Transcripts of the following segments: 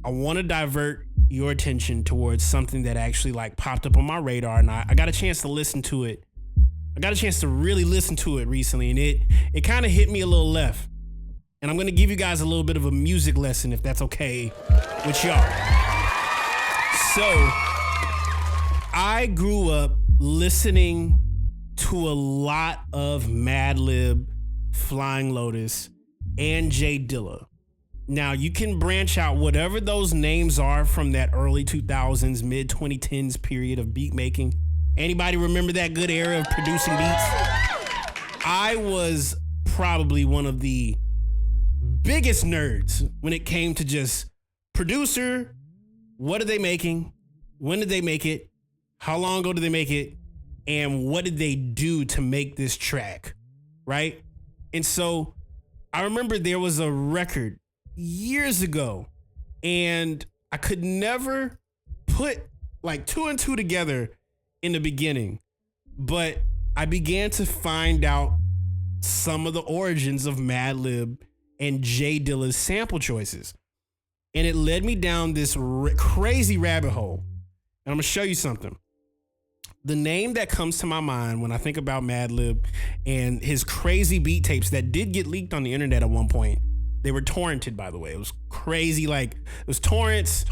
I want to divert your attention towards something that actually like popped up on my radar, and I got a chance to listen to it. I got a chance to really listen to it recently, and it kind of hit me a little left. And I'm going to give you guys a little bit of a music lesson, if that's okay with y'all. So, I grew up listening to a lot of Madlib, Flying Lotus, and Jay Dilla. Now, you can branch out whatever those names are from that early 2000s, mid 2010s period of beat making. Anybody remember that good era of producing beats? I was probably one of the biggest nerds when it came to just producer, what are they making? When did they make it? How long ago did they make it? And what did they do to make this track, right? And so I remember there was a record years ago, and I could never put like two and two together in the beginning, but I began to find out some of the origins of Madlib and Jay Dilla's sample choices. And it led me down this crazy rabbit hole. And I'm gonna show you something. The name that comes to my mind when I think about Madlib and his crazy beat tapes that did get leaked on the internet at one point. They were torrented, by the way. It was crazy. Like, it was torrents,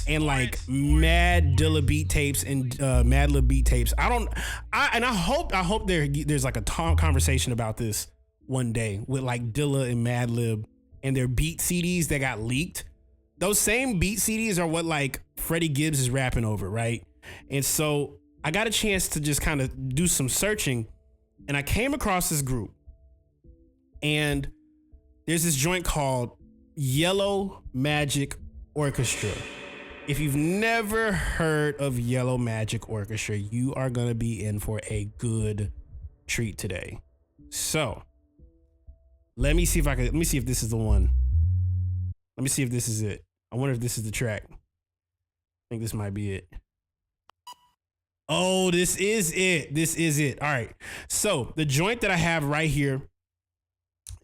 and like Mad Dilla beat tapes and Madlib beat tapes. I hope there's like a conversation about this one day with like Dilla and Madlib and their beat CDs that got leaked. Those same beat CDs are what like Freddie Gibbs is rapping over, right? And so I got a chance to just kind of do some searching, and I came across this group, and there's this joint called Yellow Magic Orchestra. If you've never heard of Yellow Magic Orchestra, you are gonna be in for a good treat today. So let me see if this is the one. Let me see if this is it. I wonder if this is the track. I think this might be it. Oh, this is it. This is it. All right. So the joint that I have right here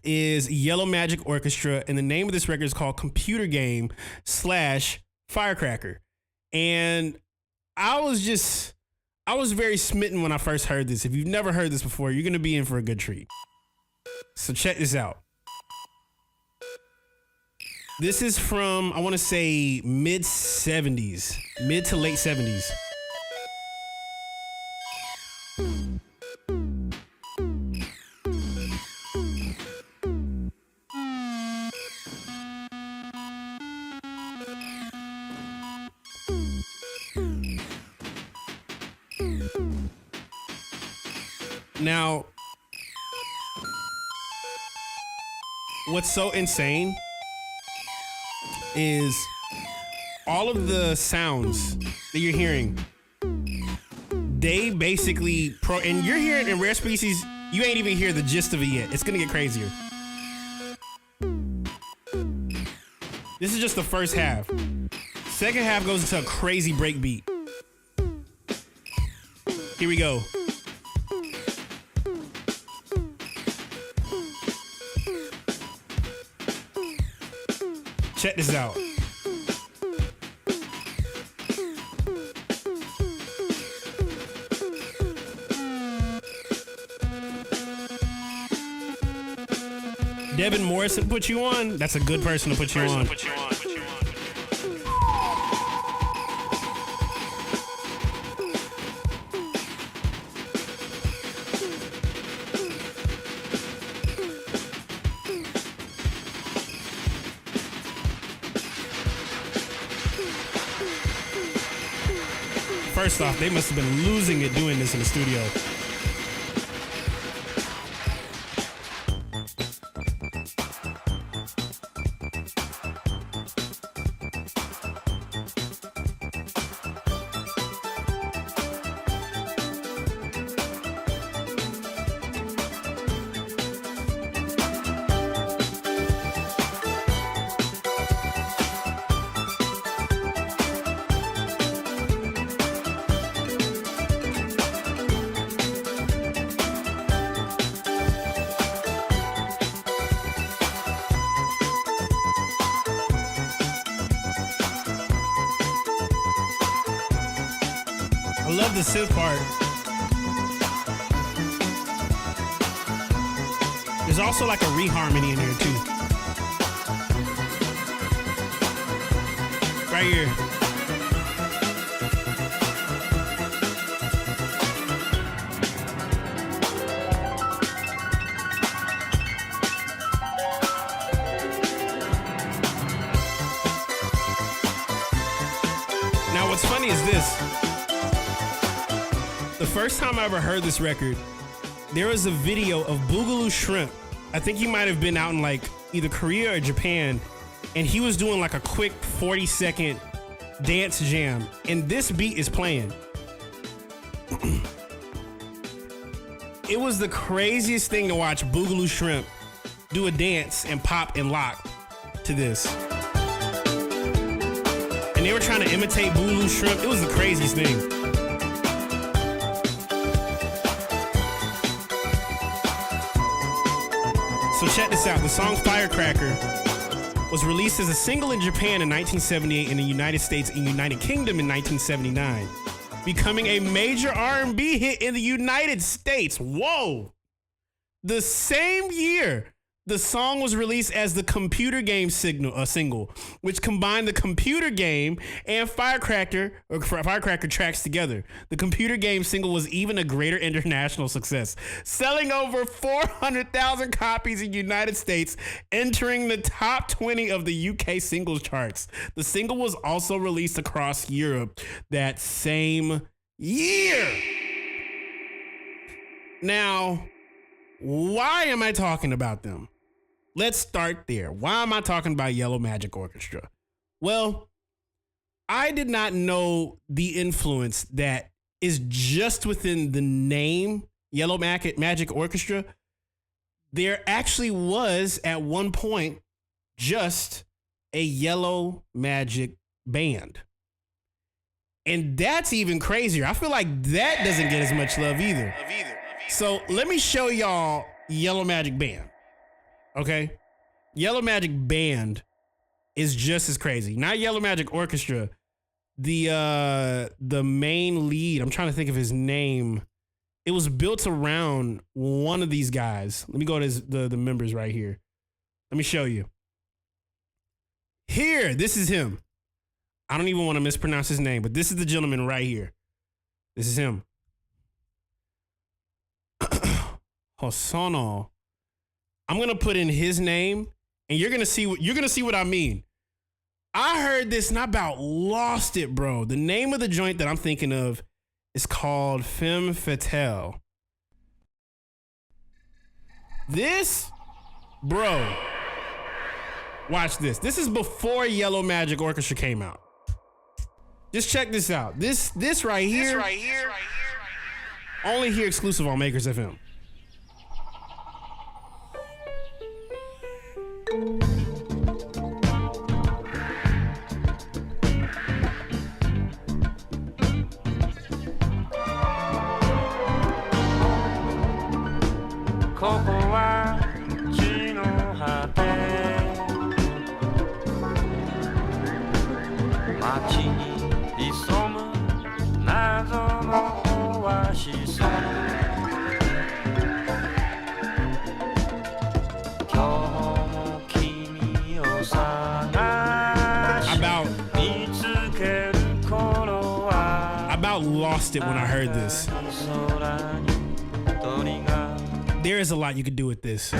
is Yellow Magic Orchestra, and the name of this record is called Computer Game / Firecracker. And I was very smitten when I first heard this. If you've never heard this before, you're going to be in for a good treat. So check this out. This is from, I want to say mid to late 70s. Now, what's so insane is all of the sounds that you're hearing, they basically and you're hearing in Rare Species, you ain't even hear the gist of it yet. It's gonna get crazier. This is just the first half. Second half goes into a crazy break beat. Here we go. Check this out. Devin Morrison put you on? That's a good person to put you on. First off, they must have been losing it doing this in the studio. love the synth part. There's also like a reharmony in there too. Right here. Now what's funny is this. The first time I ever heard this record, there was a video of Boogaloo Shrimp. I think he might have been out in like either Korea or Japan, and he was doing like a quick 40-second dance jam, and this beat is playing. It was the craziest thing to watch Boogaloo Shrimp do a dance and pop and lock to this. And they were trying to imitate Boogaloo Shrimp. It was the craziest thing. So check this out. The song Firecracker was released as a single in Japan in 1978, in the United States and United Kingdom in 1979, becoming a major R&B hit in the United States. Whoa! The same year, the song was released as the computer game single, which combined the computer game and Firecracker tracks together. The computer game single was even a greater international success, selling over 400,000 copies in the United States, entering the top 20 of the UK singles charts. The single was also released across Europe that same year. Now, why am I talking about them? Let's start there. Why am I talking about Yellow Magic Orchestra? Well, I did not know the influence that is just within the name Yellow Magic Orchestra. There actually was at one point just a Yellow Magic band. And that's even crazier. I feel like that doesn't get as much love either. So let me show y'all Yellow Magic Band. Okay? Yellow Magic Band is just as crazy. Not Yellow Magic Orchestra. The main lead, I'm trying to think of his name. It was built around one of these guys. Let me go to the members right here. Let me show you. Here, this is him. I don't even want to mispronounce his name, but this is the gentleman right here. This is him. Hosono. I'm gonna put in his name, and you're gonna see what I mean. I heard this and I about lost it, bro. The name of the joint that I'm thinking of is called Femme Fatale. This, bro, watch this. This is before Yellow Magic Orchestra came out. Just check this out. This right here. Only here exclusive on Makers FM. Lost it when I heard this. There is a lot you could do with this.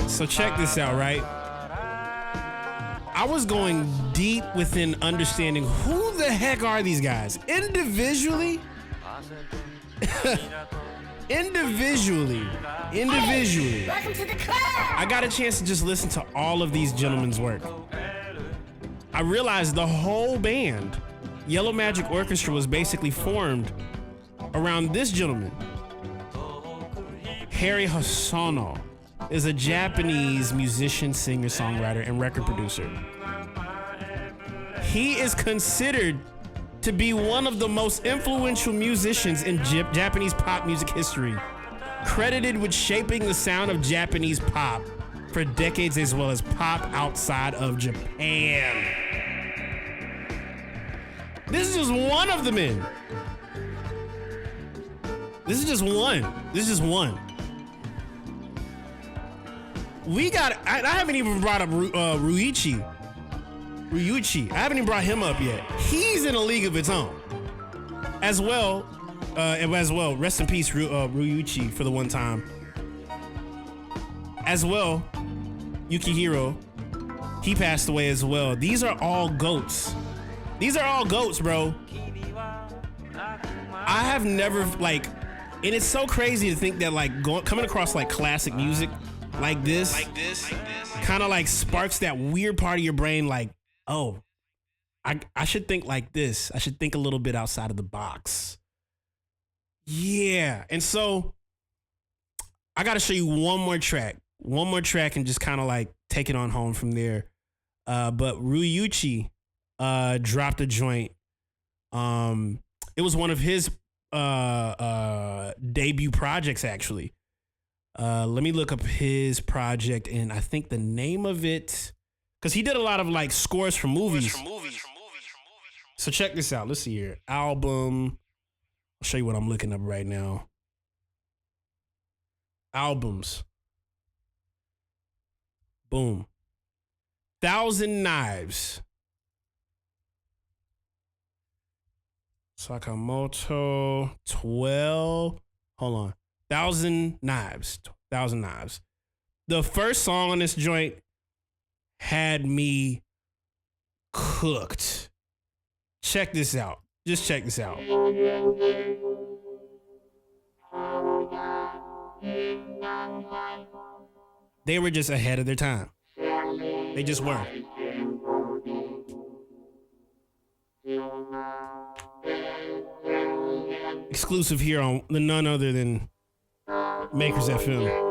So check this out, right? I was going deep within understanding who the heck are these guys individually. Individually. Welcome to the club. I got a chance to just listen to all of these gentlemen's work. I realized the whole band, Yellow Magic Orchestra, was basically formed around this gentleman, Haruomi Hosono. is a Japanese musician, singer, songwriter, and record producer. He is considered to be one of the most influential musicians in Japanese pop music history, credited with shaping the sound of Japanese pop for decades, as well as pop outside of Japan. This is just one of the men. This is just one. We got, I haven't even brought up Ryuichi. I haven't even brought him up yet. He's in a league of its own. As well, rest in peace, Ryuichi, for the one time. As well, Yukihiro, he passed away as well. These are all goats. Bro. I have never, like, and it's so crazy to think that, like, coming across, like, classic music like this kind of, like, sparks that weird part of your brain, like, oh, I should think like this. I should think a little bit outside of the box. Yeah. And so I got to show you one more track and just kind of like take it on home from there. But Ryuichi dropped a joint. It was one of his debut projects, actually. Let me look up his project, and I think the name of it, because he did a lot of like scores for movies. So check this out. Let's see here. Album. I'll show you what I'm looking up right now. Albums. Boom. 1,000 Knives. Sakamoto 12. Hold on. 1,000 Knives. 1,000 Knives. The first song on this joint had me cooked. Check this out. Just check this out. They were just ahead of their time. They just were. Exclusive here on the none other than Makers FM.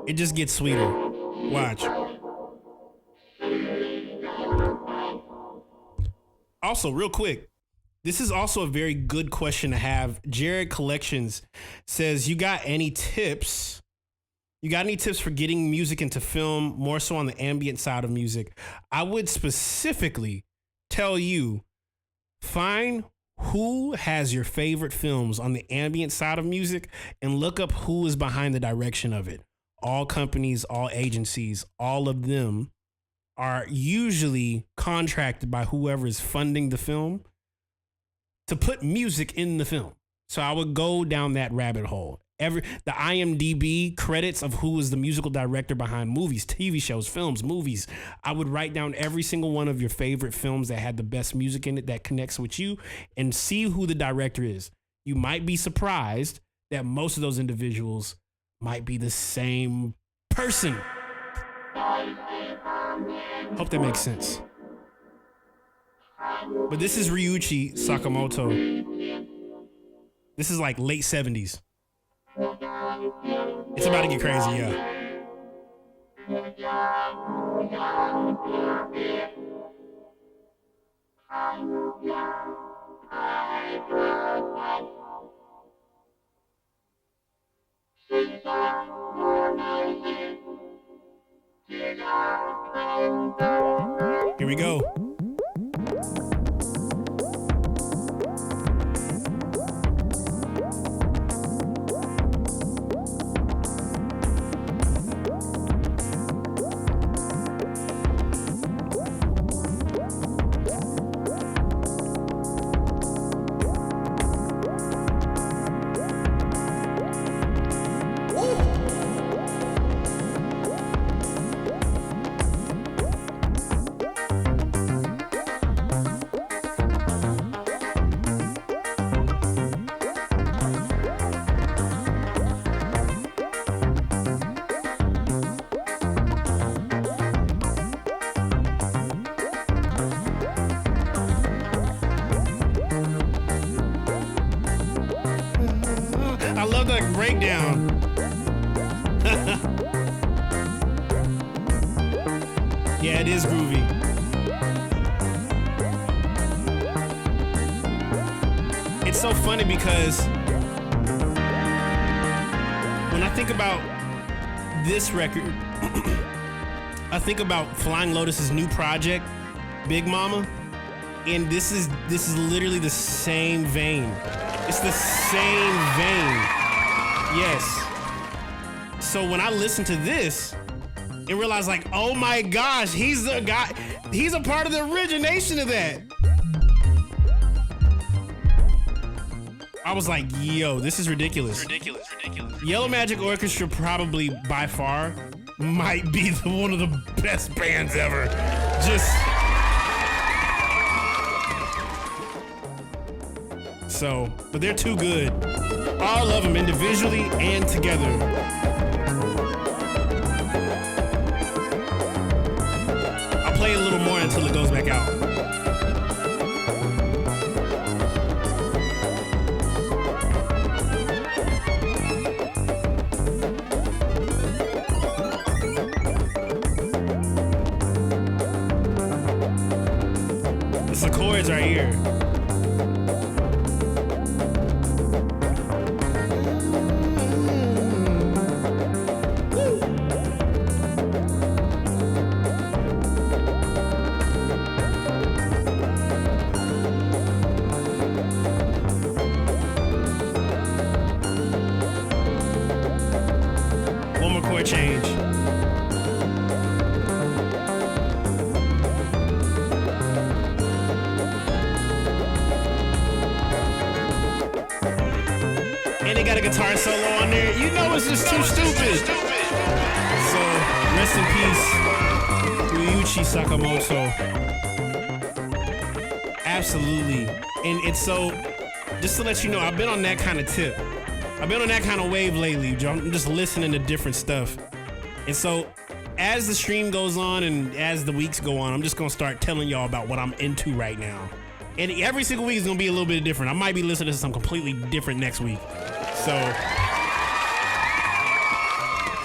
It just gets sweeter. Watch. Also, real quick, this is also a very good question to have. Jared Collections says, you got any tips? You got any tips for getting music into film, more so on the ambient side of music? I would specifically tell you, find who has your favorite films on the ambient side of music and look up who is behind the direction of it. All companies, all agencies, all of them are usually contracted by whoever is funding the film to put music in the film. So I would go down that rabbit hole. The IMDb credits of who is the musical director behind movies, TV shows, films, movies. I would write down every single one of your favorite films that had the best music in it that connects with you and see who the director is. You might be surprised that most of those individuals might be the same person. Hope that makes sense. But this is Ryuichi Sakamoto. This is like late 70s. It's about to get crazy, yeah. Here we go. breakdown. Yeah, it is groovy. It's so funny because when I think about this record, I think about Flying Lotus's new project, Big Mama, and this is literally the same vein. It's the same vein. Yes. So when I listen to this and realize like, oh my gosh, he's the guy, he's a part of the origination of that. I was like, yo, this is ridiculous. Ridiculous. Yellow Magic Orchestra probably by far might be one of the best bands ever. But they're too good. All of them individually and together. I'll play a little more until it goes back out. It's the chords right here. One more chord change. And they got a guitar solo on there. You know it's just too stupid. So, rest in peace, Ryuichi Sakamoto. Absolutely. And it's so, just to let you know, I've been on that kind of tip. I've been on that kind of wave lately. I'm just listening to different stuff. And so, as the stream goes on and as the weeks go on, I'm just going to start telling y'all about what I'm into right now. And every single week is going to be a little bit different. I might be listening to something completely different next week. So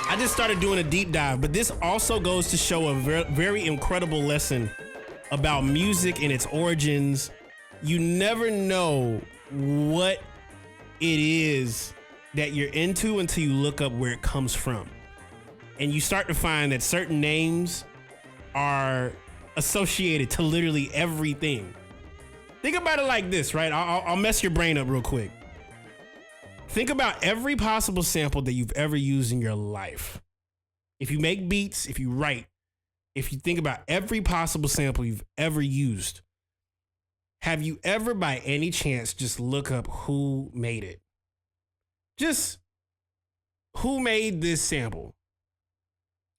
I just started doing a deep dive, but this also goes to show a very incredible lesson about music and its origins. You never know what it is that you're into until you look up where it comes from. And you start to find that certain names are associated to literally everything. Think about it like this, right? I'll mess your brain up real quick. Think about every possible sample that you've ever used in your life. If you make beats, if you write, if you think about every possible sample you've ever used, have you ever by any chance just look up who made it? Just who made this sample?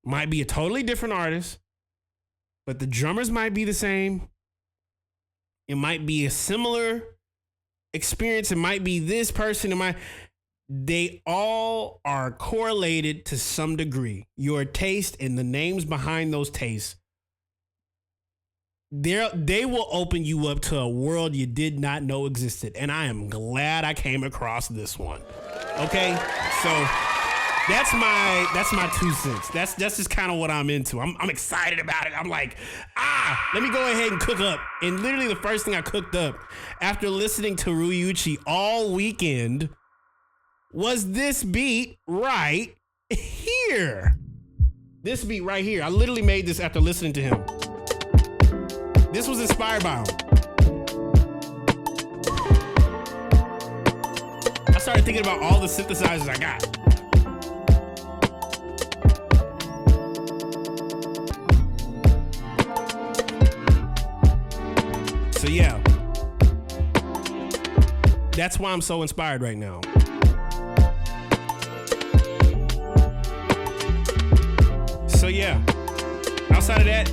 Might be a totally different artist, but the drummers might be the same. It might be a similar experience. It might be this person. They all are correlated to some degree. Your taste and the names behind those tastes, they will open you up to a world you did not know existed. And I am glad I came across this one. Okay, so that's my 2 cents. That's just kind of what I'm into. I'm excited about it. I'm like, let me go ahead and cook up. And literally the first thing I cooked up after listening to Ryuichi all weekend was this beat right here. This beat right here. I literally made this after listening to him. This was inspired by him. I started thinking about all the synthesizers I got. So yeah, that's why I'm so inspired right now. So yeah, outside of that,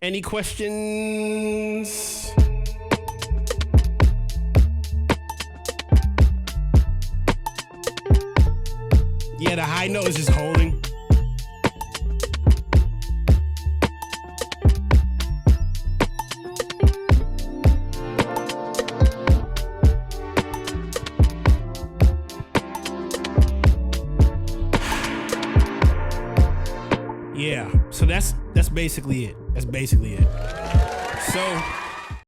any questions? Yeah, the high note is just holding. Yeah, so that's basically it. That's basically it. So